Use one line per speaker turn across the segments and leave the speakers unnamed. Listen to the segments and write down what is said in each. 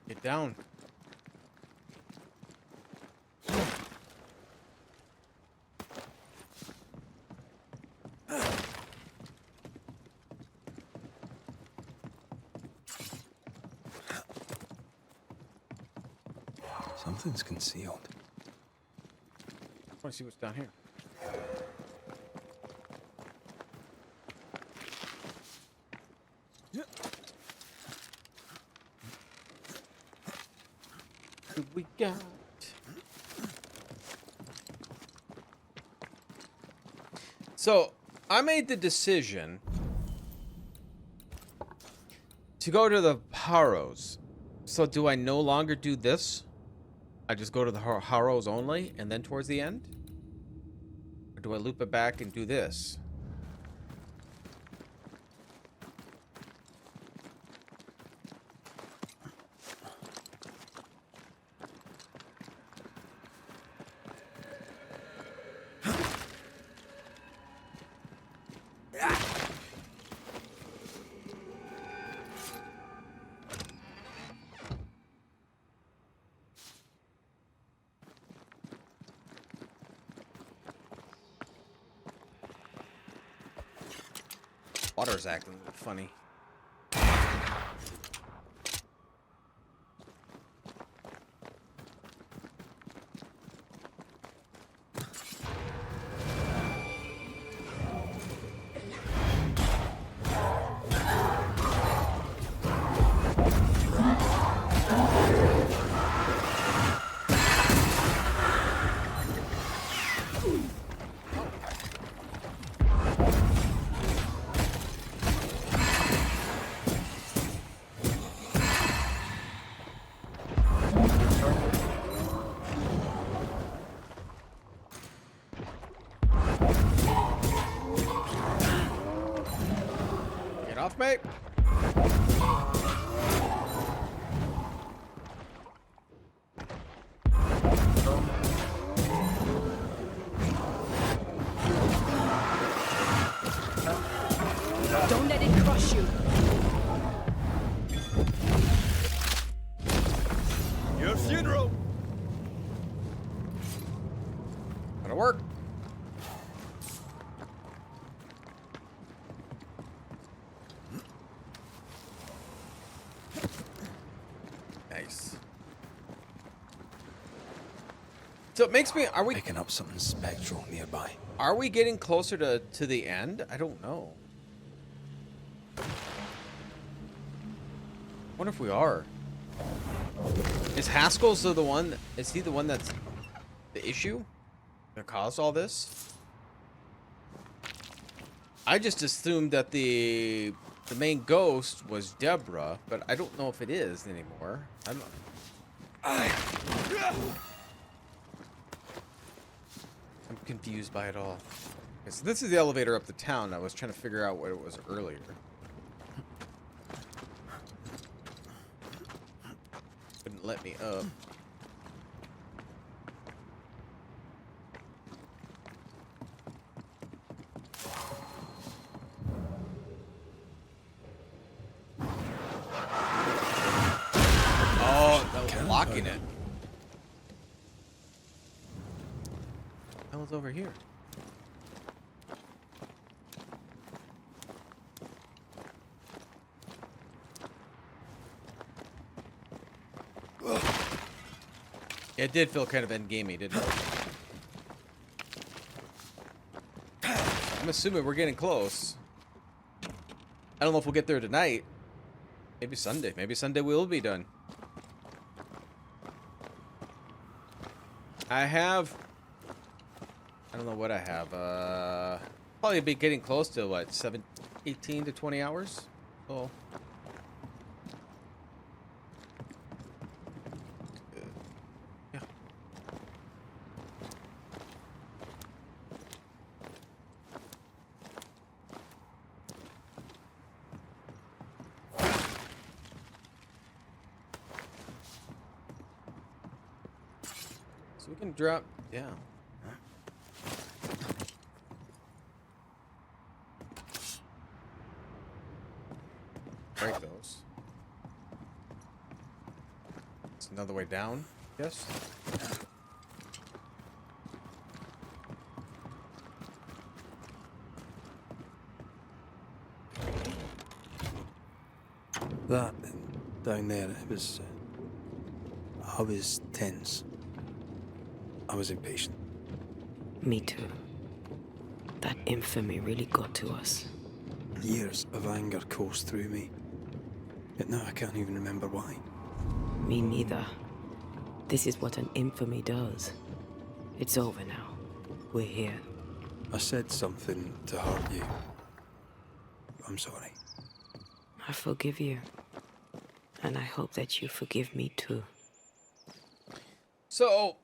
Get down.
Something's concealed.
I want to see what's down here. What we got? So, I made the decision to go to the Harrows. So, do I no longer do this? I just go to the Harrows only, and then towards the end? Or do I loop it back and do this? Water's acting a little funny. Get off, mate.
Don't let it crush you.
Your funeral.
Gotta work. Nice. So it makes me. Are we?
Picking up something spectral nearby.
Are we getting closer to the end? I don't know. Wonder if we are. Is Haskell's the one? Is he the one that's the issue that caused all this? I just assumed that the main ghost was Deborah, but I don't know if it is anymore. I'm confused by it all. Okay, so this is the elevator up to town. I was trying to figure out what it was earlier. Couldn't let me up. Oh, that was blocking it. That was over here. It did feel kind of endgamey, didn't it? I'm assuming we're getting close. I don't know if we'll get there tonight. Maybe Sunday. Maybe Sunday we'll be done. I don't know what I have. Probably be getting close to what, 18 to 20 hours? Oh. Yeah. So we can drop down. Break those. It's another way down, yes?
That down there, it was. I was tense. I was impatient.
Me too. That infamy really got to us.
Years of anger coursed through me. Yet now I can't even remember why.
Me neither. This is what an infamy does. It's over now. We're here.
I said something to hurt you. I'm sorry.
I forgive you. And I hope that you forgive me too.
So,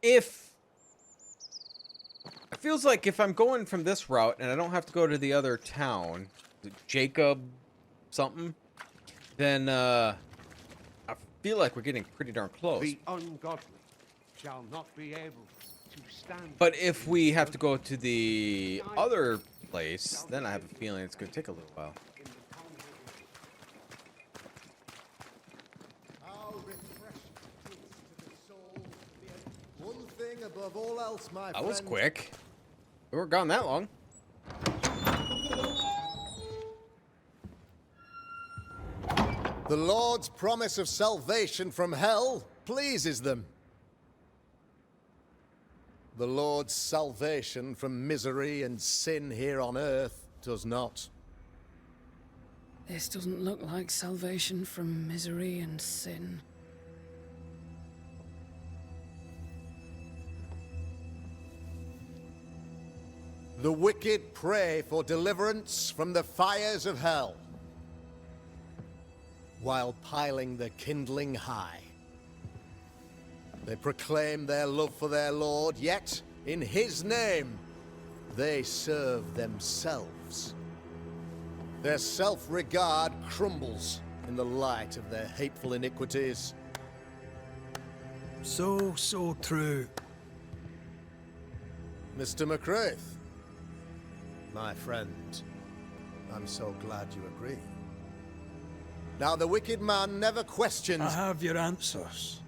if... It feels like if I'm going from this route and I don't have to go to the other town, Jacob something, then I feel like we're getting pretty darn close.
The ungodly shall not be able to stand.
But if we have to go to the other place, then I have a feeling it's going to take a little while.
How refreshing it is to the soul to be one thing above all else, my
That was
friend.
quick. We weren't gone that long.
The Lord's promise of salvation from hell pleases them. The Lord's salvation from misery and sin here on earth does not.
This doesn't look like salvation from misery and sin.
The wicked pray for deliverance from the fires of hell, while piling the kindling high. They proclaim their love for their Lord, yet, in his name, they serve themselves. Their self-regard crumbles in the light of their hateful iniquities.
So true.
Mr. McCraith, my friend, I'm so glad you agree. Now, the wicked man never questions...
I have your answers.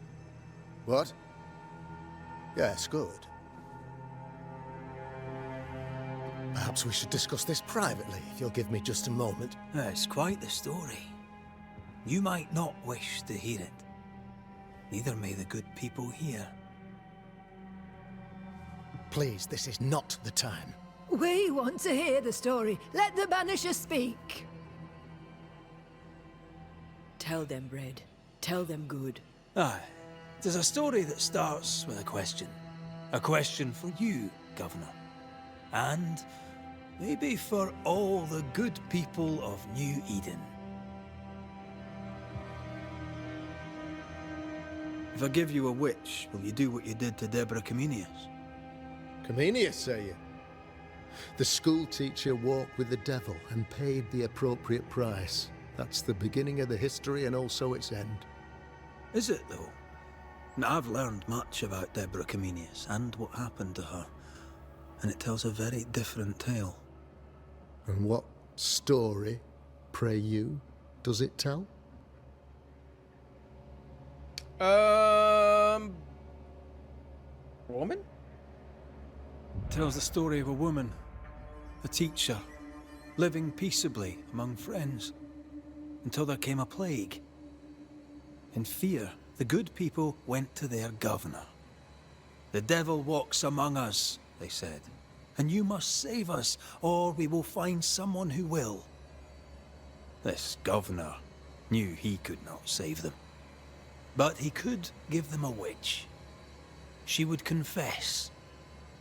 What? Yes, good. Perhaps we should discuss this privately, if you'll give me just a moment.
It's quite the story. You might not wish to hear it. Neither may the good people here.
Please, this is not the time.
We want to hear the story. Let the Banishers speak.
Tell them, Red. Tell them good.
Aye. It is a story that starts with a question. A question for you, Governor. And maybe for all the good people of New Eden. If I give you a witch, will you do what you did to Deborah Comenius?
Comenius, say you? The school teacher walked with the devil and paid the appropriate price. That's the beginning of the history and also its end.
Is it, though? Now, I've learned much about Deborah Comenius and what happened to her, and it tells a very different tale.
And what story, pray you, does it tell?
Woman?
It tells the story of a woman, a teacher, living peaceably among friends, until there came a plague. In fear, the good people went to their governor. "The devil walks among us," they said, "and you must save us, or we will find someone who will." This governor knew he could not save them. But he could give them a witch. She would confess,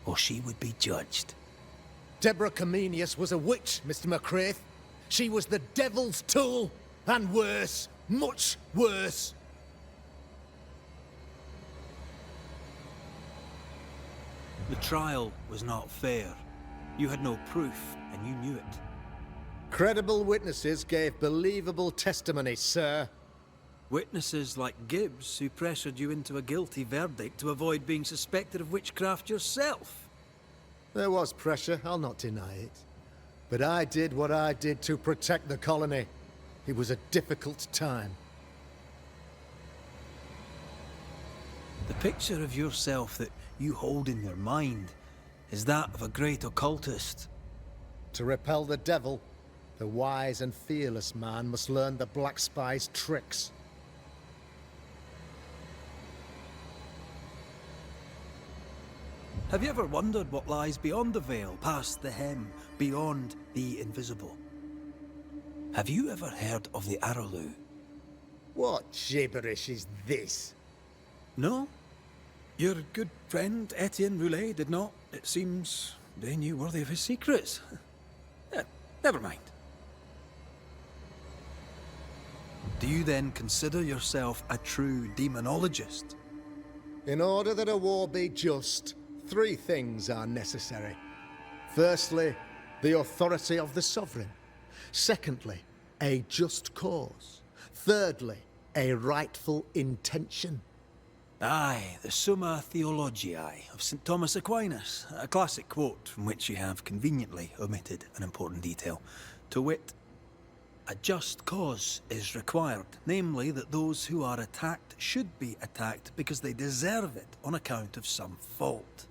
or she would be judged.
Deborah Comenius was a witch, Mr. McCraith. She was the devil's tool, and worse, much worse.
The trial was not fair. You had no proof, and you knew it.
Credible witnesses gave believable testimony, sir.
Witnesses like Gibbs, who pressured you into a guilty verdict to avoid being suspected of witchcraft yourself.
There was pressure, I'll not deny it. But I did what I did to protect the colony. It was a difficult time.
The picture of yourself that you hold in your mind is that of a great occultist.
To repel the devil, the wise and fearless man must learn the Black Spy's tricks.
Have you ever wondered what lies beyond the veil, past the hem, beyond the invisible? Have you ever heard of the Arrowloo?
What gibberish is this?
No? Your good friend Etienne Roulet did not. It seems they knew worthy of his secrets. Never mind. Do you then consider yourself a true demonologist?
In order that a war be just, 3 things are necessary. Firstly, the authority of the sovereign. Secondly, a just cause. Thirdly, a rightful intention.
Aye, the Summa Theologiae of St. Thomas Aquinas, a classic quote from which you have conveniently omitted an important detail. To wit, a just cause is required, namely that those who are attacked should be attacked because they deserve it on account of some fault.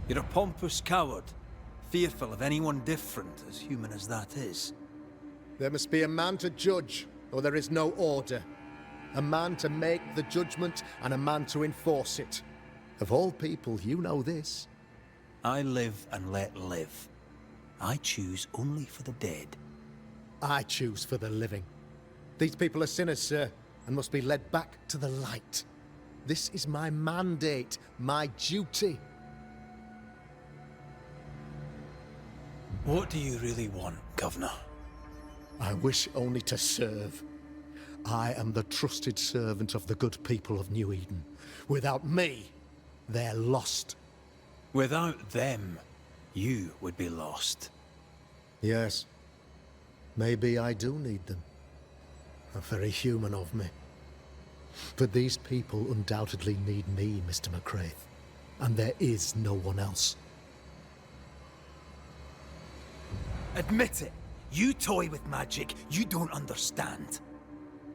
You're a pompous coward, fearful of anyone different, as human as that is.
There must be a man to judge, or there is no order. A man to make the judgment, and a man to enforce it. Of all people, you know this.
I live and let live. I choose only for the dead.
I choose for the living. These people are sinners, sir, and must be led back to the light. This is my mandate, my duty.
What do you really want, Governor?
I wish only to serve. I am the trusted servant of the good people of New Eden. Without me, they're lost.
Without them, you would be lost.
Yes. Maybe I do need them. How very human of me. But these people undoubtedly need me, Mr. McCraith. And there is no one else.
Admit it. You toy with magic you don't understand.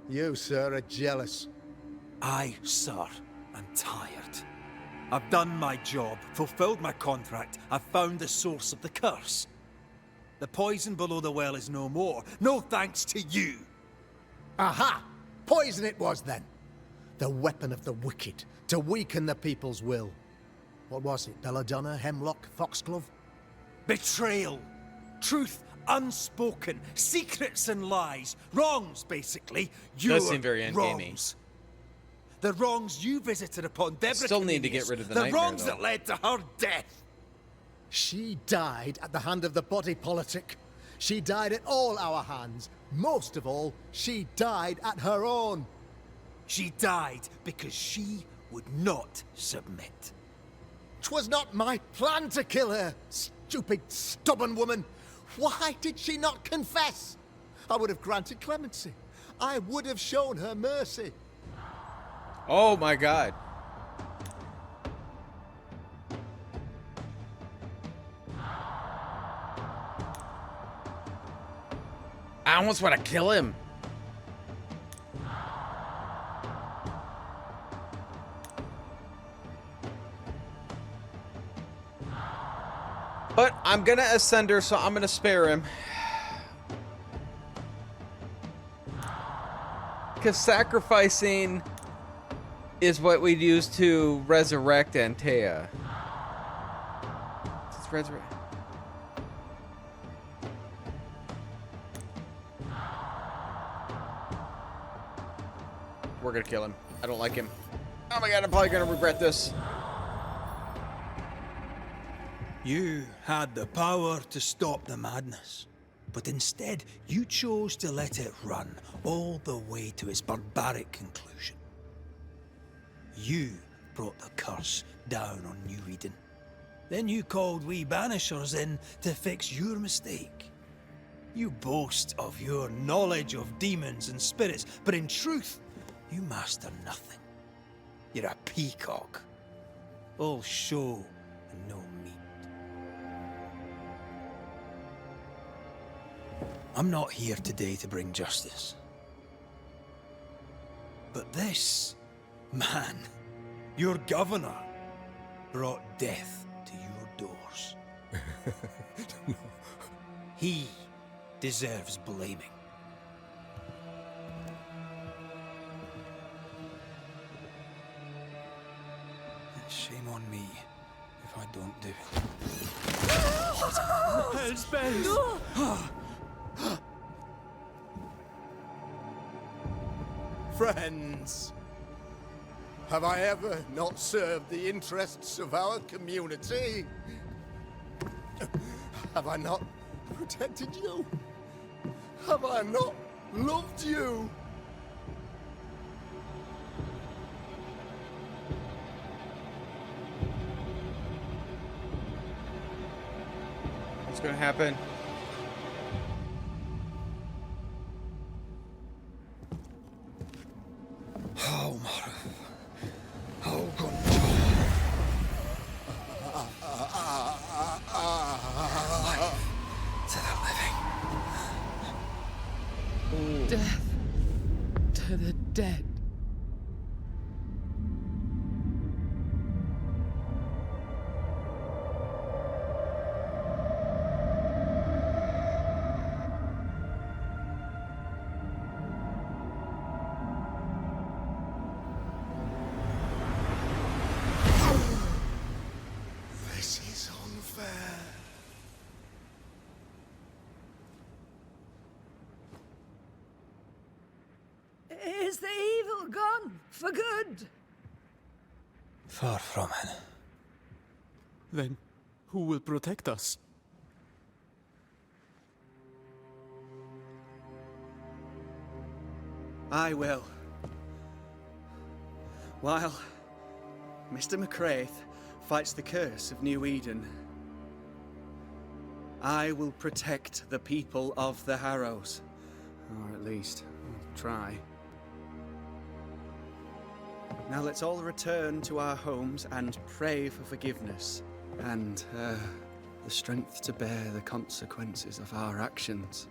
You, sir, are jealous.
I, sir, am tired. I've done my job, fulfilled my contract, I've found the source of the curse. The poison below the well is no more, no thanks to you.
Aha! Poison it was, then. The weapon of the wicked, to weaken the people's will. What was it, belladonna, hemlock, foxglove?
Betrayal. Truth unspoken. Secrets and lies. Wrongs, basically. Your
Does seem very endgamey.
wrongs. The wrongs you visited upon Deborah
Still need to get
Cornelius.
rid of the
The
nightmare,
wrongs
though.
that led to her death.
She died at the hand of the body politic. She died at all our hands. Most of all, she died at her own.
She died because she would not submit.
'Twas not my plan to kill her, stupid, stubborn woman. Why did she not confess? I would have granted clemency. I would have shown her mercy.
Oh my god. I almost want to kill him. But I'm gonna ascend her, so I'm gonna spare him. Because sacrificing is what we'd use to resurrect Antea. Let's resurrect. We're gonna kill him. I don't like him. Oh my god, I'm probably gonna regret this.
You had the power to stop the madness, but instead you chose to let it run all the way to its barbaric conclusion. You brought the curse down on New Eden. Then you called we Banishers in to fix your mistake. You boast of your knowledge of demons and spirits, but in truth, you master nothing. You're a peacock. All show and no meat. I'm not here today to bring justice. But this man, your governor, brought death to your doors. He deserves blaming. And shame on me if I don't do it. Hell's bells!
Friends, have I ever not served the interests of our community? Have I not protected you? Have I not loved you?
What's gonna happen?
Oh, Mara. Oh, God. To the living.
Death to the dead.
This is unfair.
Is the evil gone for good?
Far from it.
Then who will protect us?
I will. While Mr. McCraith fights the curse of New Eden, I will protect the people of the Harrows. Or at least, try. Now let's all return to our homes and pray for forgiveness and the strength to bear the consequences of our actions.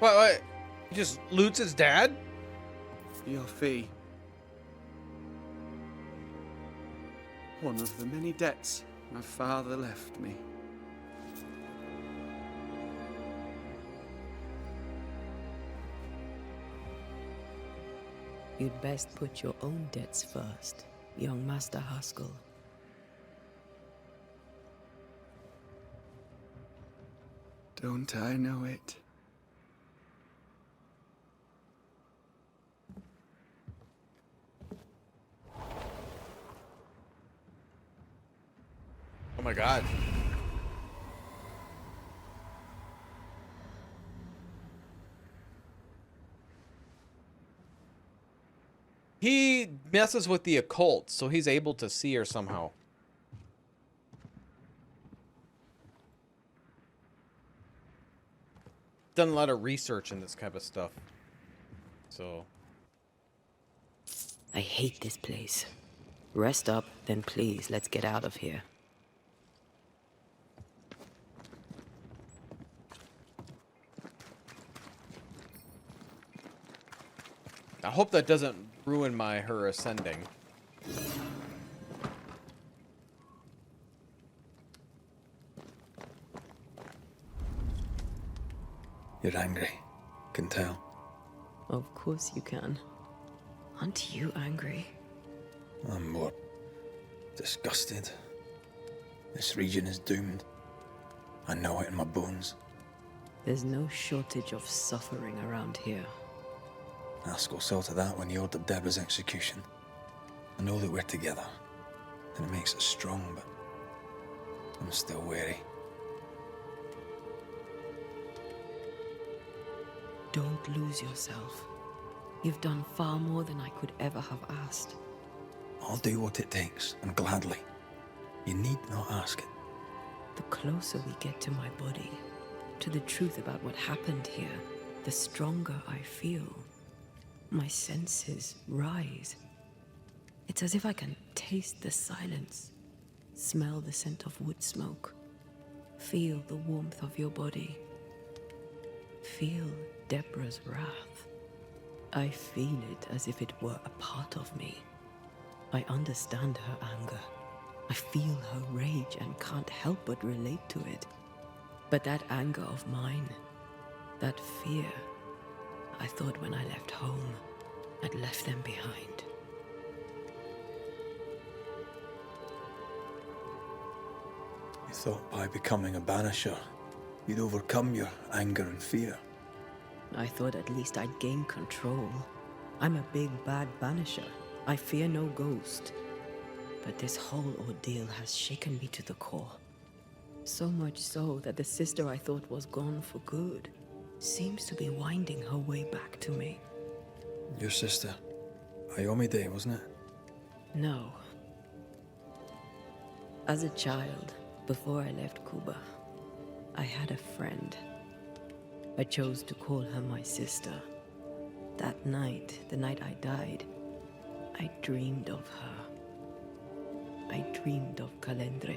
What? He just loots his dad?
Your fee. One of the many debts my father left me.
You'd best put your own debts first, young Master Haskell.
Don't I know it?
Oh my god. He messes with the occult, so he's able to see her somehow. Done a lot of research in this kind of stuff. So.
I hate this place. Rest up, then please, let's get out of here.
I hope that doesn't ruin her ascending.
You're angry. Can tell.
Of course you can. Aren't you angry?
I'm more disgusted. This region is doomed. I know it in my bones.
There's no shortage of suffering around here.
Haskell saw to that when he ordered Deborah's execution. I know that we're together, and it makes us strong, but I'm still wary.
Don't lose yourself. You've done far more than I could ever have asked.
I'll do what it takes, and gladly. You need not ask it.
The closer we get to my body, to the truth about what happened here, the stronger I feel. My senses rise. It's as if I can taste the silence, Smell the scent of wood smoke. Feel the warmth of your body. Feel Deborah's wrath. I feel it as if it were a part of me. I understand her anger. I feel her rage and can't help but relate to it. But that anger of mine, that fear, I thought when I left home, I'd left them behind.
You thought by becoming a banisher, you'd overcome your anger and fear.
I thought at least I'd gain control. I'm a big, bad banisher. I fear no ghost. But this whole ordeal has shaken me to the core. So much so that the sister I thought was gone for good seems to be winding her way back to me.
Your sister, Ayomide, wasn't it?
No. As a child, before I left Cuba, I had a friend. I chose to call her my sister. That night, the night I died, I dreamed of her. I dreamed of Calendre.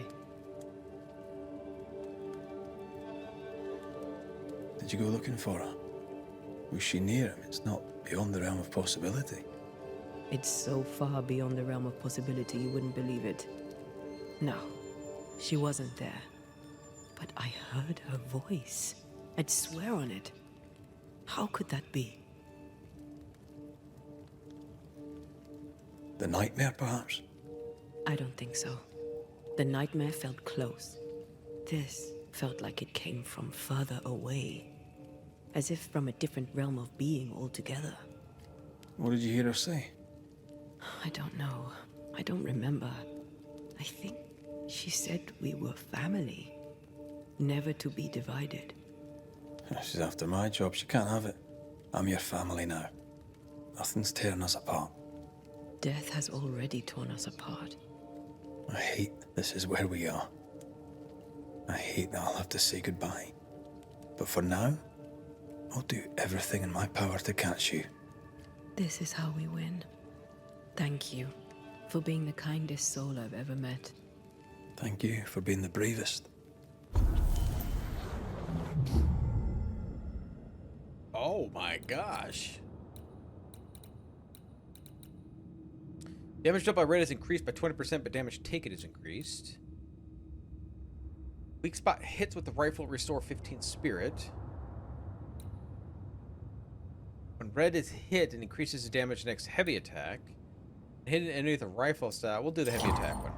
Did you go looking for her? Was she near him? It's not beyond the realm of possibility.
It's so far beyond the realm of possibility you wouldn't believe it. No, she wasn't there. But I heard her voice. I'd swear on it. How could that be?
The nightmare, perhaps?
I don't think so. The nightmare felt close. This felt like it came from further away. As if from a different realm of being altogether.
What did you hear her say?
I don't know. I don't remember. I think she said we were family. Never to be divided.
She's after my job. She can't have it. I'm your family now. Nothing's tearing us apart.
Death has already torn us apart.
I hate this is where we are. I hate that I'll have to say goodbye. But for now, I'll do everything in my power to catch you.
This is how we win. Thank you for being the kindest soul I've ever met.
Thank you for being the bravest.
Oh my gosh. Damage dealt by red is increased by 20%, but damage taken is increased. Weak spot hits with the rifle restore 15 spirit. When red is hit, it increases the damage next heavy attack. Hit an enemy with a rifle style. We'll do the heavy attack one.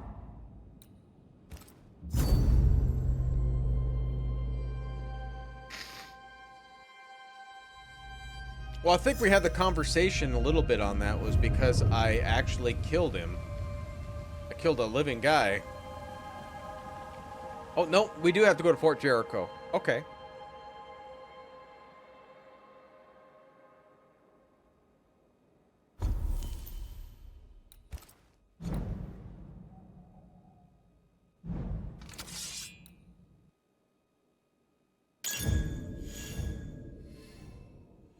Well, I think we had the conversation a little bit on that was because I actually killed him. I killed a living guy. Oh, no, we do have to go to Fort Jericho. Okay.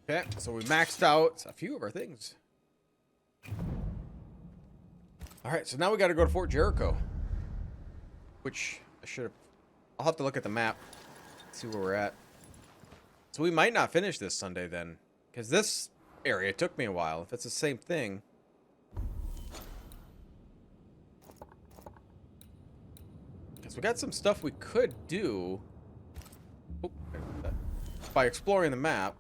Okay, so we maxed out a few of our things. Alright, so now we got to go to Fort Jericho. Which I should have... I'll have to look at the map. See where we're at. So we might not finish this Sunday then. Because this area took me a while. If it's the same thing... Because we got some stuff we could do... Oh, by exploring the map.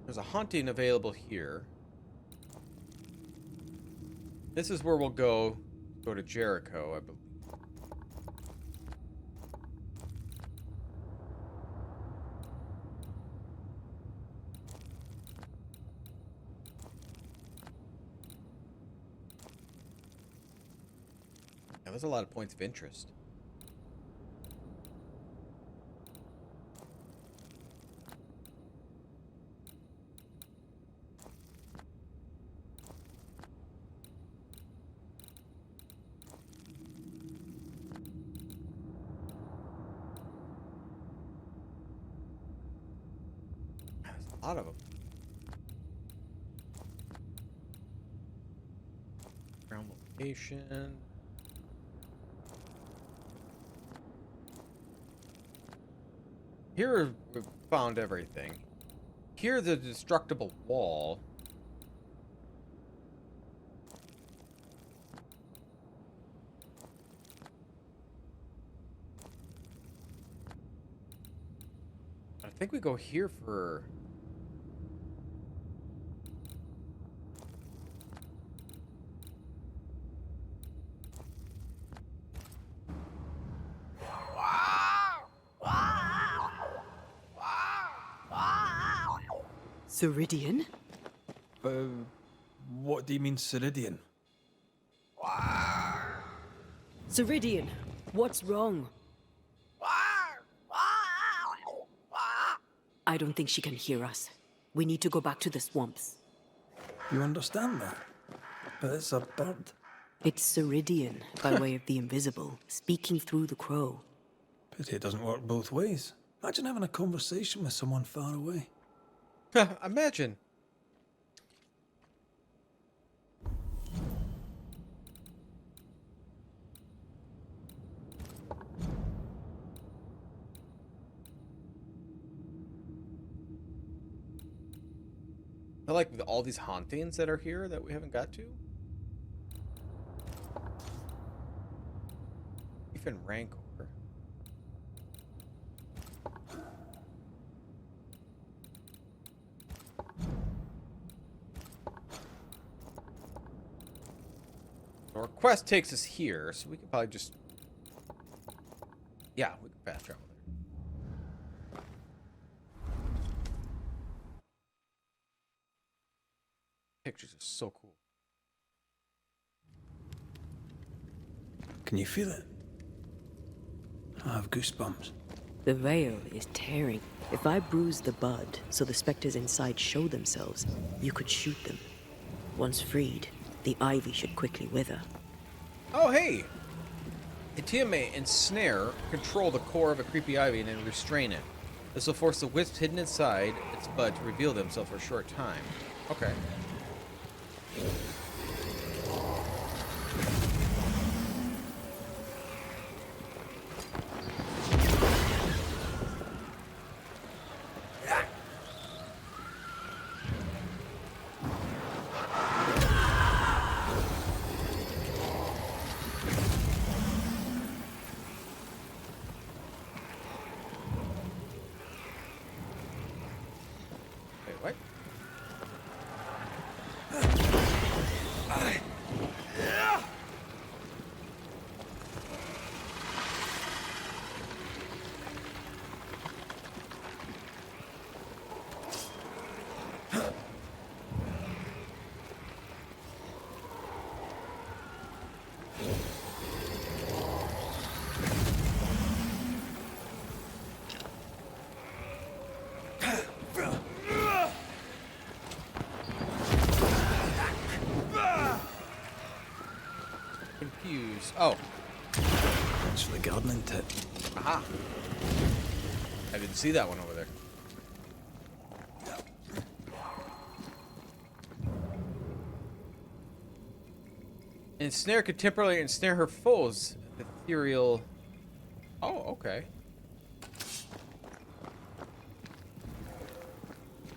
There's a hunting available here. This is where we'll go to Jericho, I believe. Yeah, there's a lot of points of interest. A lot of them. Ground level Location. Here we found everything. Here the destructible wall. I think we go here for...
Ceridian?
What do you mean, Ceridian?
Ceridian, what's wrong? I don't think she can hear us. We need to go back to the swamps.
You understand that? But it's a bird.
It's Ceridian, by way of the invisible, speaking through the crow.
Pity it doesn't work both ways. Imagine having a conversation with someone far away.
Imagine. I like all these hauntings that are here that we haven't got to. Even Rancor. Our quest takes us here, so we could probably just... Yeah, we can fast travel there. Pictures are so cool.
Can you feel it? I have goosebumps.
The veil is tearing. If I bruise the bud so the specters inside show themselves, you could shoot them. Once freed, the ivy should quickly wither.
Oh, hey! Antea may ensnare, control the core of a creepy ivy, and then restrain it. This will force the wisps hidden inside its bud to reveal themselves for a short time. Okay. Wait, what? Confused. Oh.
Thanks for the gardening tip.
Aha. I didn't see that one over there. Ensnare could temporarily ensnare her foes. Ethereal. Oh, okay.